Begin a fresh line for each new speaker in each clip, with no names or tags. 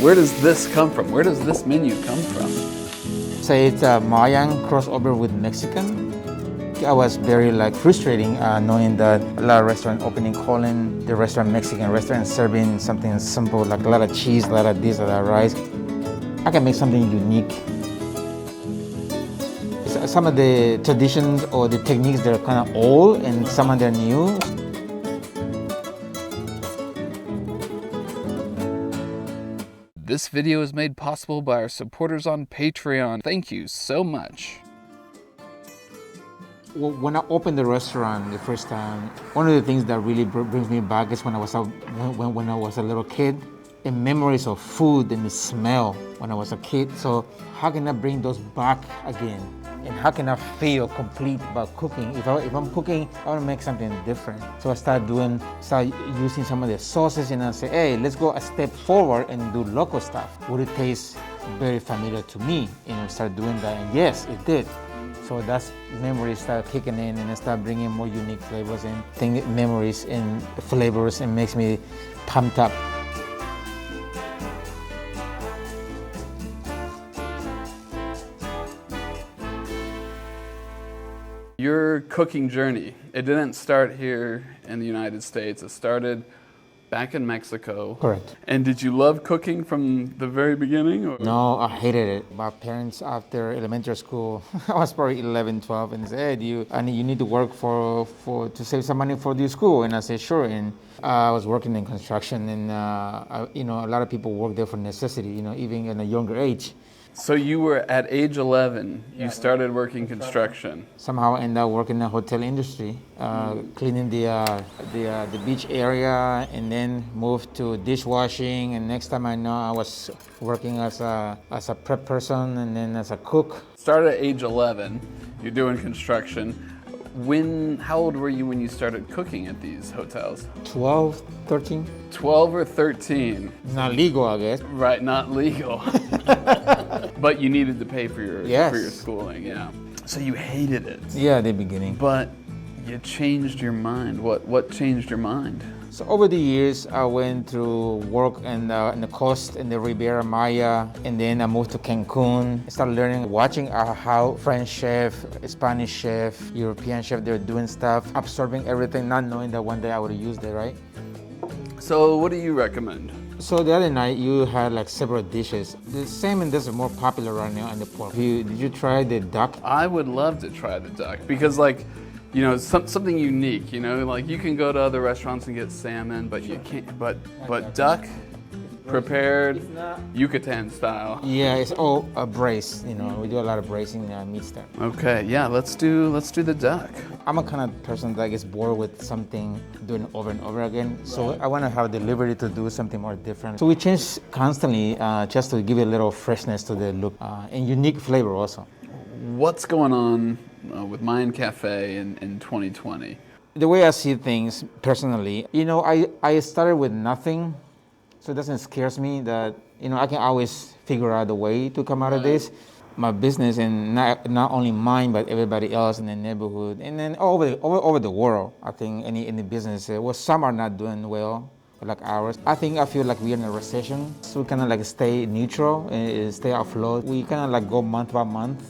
Where does this come from? Where does this menu come from?
Say it's a Mayan crossover with Mexican. I was very frustrating knowing that a lot of restaurants opening, calling the restaurant Mexican restaurant, serving something simple like a lot of cheese, a lot of this, a lot of rice. I can make something unique. Some of the traditions or the techniques, they're kind of old and some of them are new.
This video is made possible by our supporters on Patreon. Thank you so much.
Well, when I opened the restaurant the first time, one of the things that really brings me back is when I was a little kid, and memories of food and the smell when I was a kid. So how can I bring those back again? And how can I feel complete about cooking? If I'm cooking, I want to make something different. So I start using some of the sauces, and I say, hey, let's go a step forward and do local stuff. Would it taste very familiar to me? And I start doing that, and yes, it did. So that's memories start kicking in, and I start bringing more unique flavors and memories and flavors, and makes me pumped up.
Your cooking journey, it didn't start here in the United States. It started back in Mexico.
Correct.
And did you love cooking from the very beginning? Or?
No, I hated it. My parents, after elementary school, I was probably 11, 12, and they said, hey, you need to work to save some money for the school. And I said, sure. And I was working in construction, and a lot of people work there for necessity, even in a younger age.
So you were at age 11, you started working construction.
Somehow I ended up working in the hotel industry, cleaning the beach area, and then moved to dishwashing. And next time I know, I was working as a prep person and then as a cook.
Started at age 11, you're doing construction. How old were you when you started cooking at these hotels?
12, 13.
12 or 13.
Not legal, I guess.
Right, not legal. But you needed to pay for your schooling, yeah. So you hated it.
Yeah, at the beginning.
But you changed your mind. What changed your mind?
So over the years, I went through work in the coast, in the Riviera Maya, and then I moved to Cancun. I started learning, watching how French chef, Spanish chef, European chef, they're doing stuff, absorbing everything, not knowing that one day I would use it, right?
So what do you recommend?
So the other night, you had several dishes. The salmon is more popular right now and the pork. Did you try the duck?
I would love to try the duck because something unique, you can go to other restaurants and get salmon, but you can't, but duck prepared Yucatán style.
Yeah, it's all braised, we do a lot of braising meat stuff.
Okay, yeah, let's do the duck.
I'm a kind of person that gets bored with something doing over and over again, so I want to have the liberty to do something more different. So we change constantly just to give it a little freshness to the look and unique flavor also.
What's going on with Mayan Cafe in 2020?
The way I see things personally, I started with nothing, so it doesn't scare me that, I can always figure out a way to come out of this. My business, and not only mine, but everybody else in the neighborhood, and then all over the world. I think any business, some are not doing well, like ours. I feel like we're in a recession, so we kind of stay neutral and stay afloat. We kind of go month by month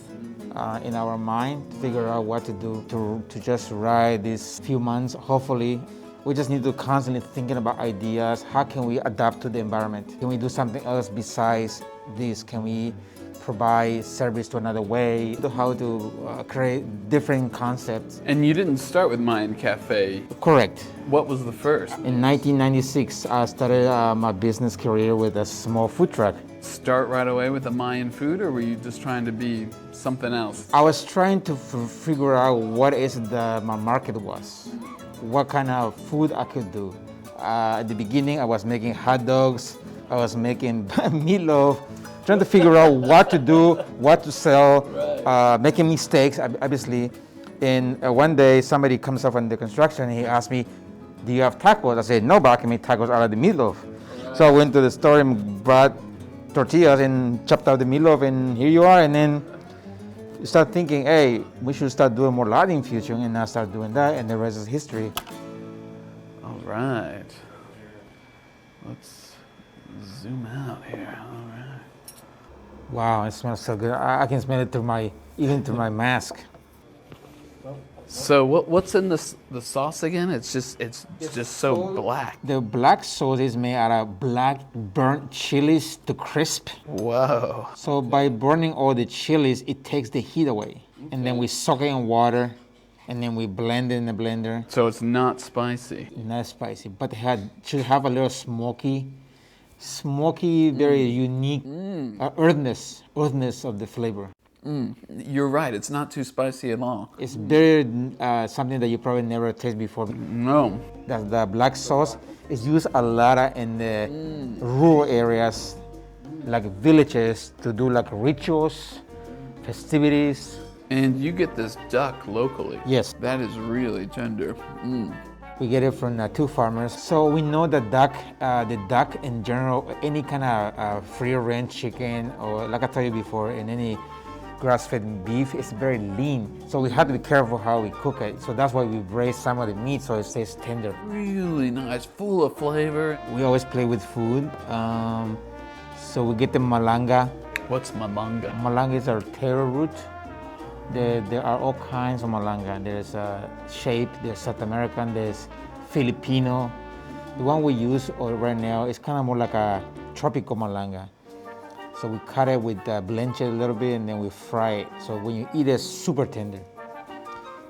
in our mind to figure out what to do to just ride these few months. Hopefully, we just need to constantly thinking about ideas. How can we adapt to the environment? Can we do something else besides this? Can we provide service to another way? How to create different concepts.
And you didn't start with Mayan Cafe.
Correct.
What was the first?
In 1996, I started my business career with a small food truck.
Start right away with the Mayan food, or were you just trying to be something else?
I was trying to figure out what my market was, what kind of food I could do. At the beginning, I was making hot dogs, I was making meatloaf, trying to figure out what to do, what to sell, making mistakes, obviously. And one day, somebody comes up on the construction, and he asked me, do you have tacos? I said, no, but I can make tacos out of the meatloaf. So I went to the store and brought tortillas and chopped out the meatloaf, and here you are. And then you start thinking, hey, we should start doing more Latin fusion, and I start doing that, and the rest is history.
All right. Let's zoom out here. All right.
Wow, it smells so good. I can smell it even through my mask.
So what's in the sauce again? It's just so black.
The black sauce is made out of black burnt chilies to crisp.
Whoa.
So by burning all the chilies, it takes the heat away. And then we soak it in water, and then we blend it in the blender.
So it's not spicy.
Not spicy, but it should have a little smoky, very unique earthness of the flavor.
You're right. It's not too spicy at all.
It's very something that you probably never tasted before.
No.
The black sauce is used a lot in the rural areas, like villages, to do like rituals, festivities.
And you get this duck locally.
Yes.
That is really tender.
We get it from two farmers. So we know the duck in general, any kind of free-range chicken, or like I told you before, in any grass-fed beef, is very lean. So we have to be careful how we cook it. So that's why we braise some of the meat so it stays tender.
Really nice, full of flavor.
We always play with food. So we get the malanga.
What's malanga?
Malanga is our taro root. There are all kinds of malanga. There's shape, there's South American, there's Filipino. The one we use right now is kind of more like a tropical malanga. So we cut it with blanch it a little bit, and then we fry it. So when you eat it, it's super tender.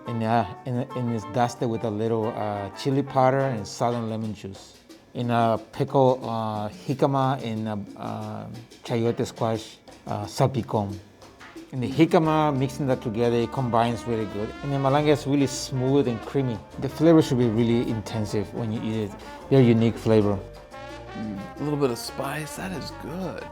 And it's dusted with a little chili powder and salt and lemon juice. In a pickle jicama, in chayote squash, salpicón. And the jicama, mixing that together, it combines really good. And the malanga is really smooth and creamy. The flavor should be really intensive when you eat it. Their unique flavor.
A little bit of spice, that is good.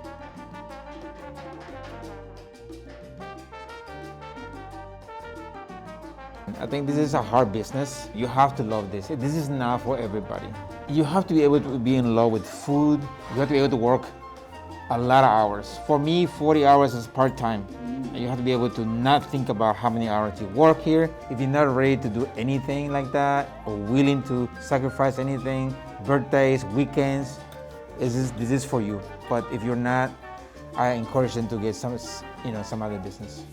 I think this is a hard business. You have to love this. This is not for everybody. You have to be able to be in love with food. You have to be able to work a lot of hours. For me, 40 hours is part-time. You have to be able to not think about how many hours you work here. If you're not ready to do anything like that, or willing to sacrifice anything, birthdays, weekends, this is for you. But if you're not, I encourage them to get some other business.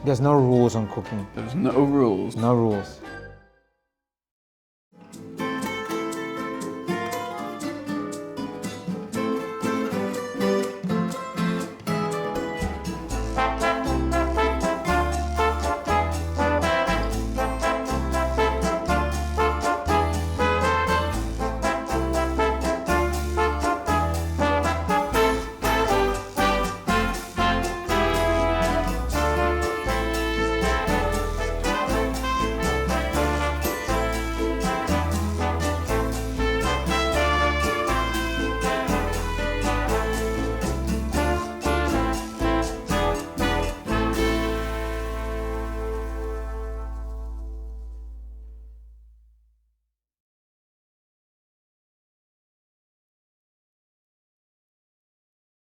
There's no rules on cooking.
There's no rules.
No rules.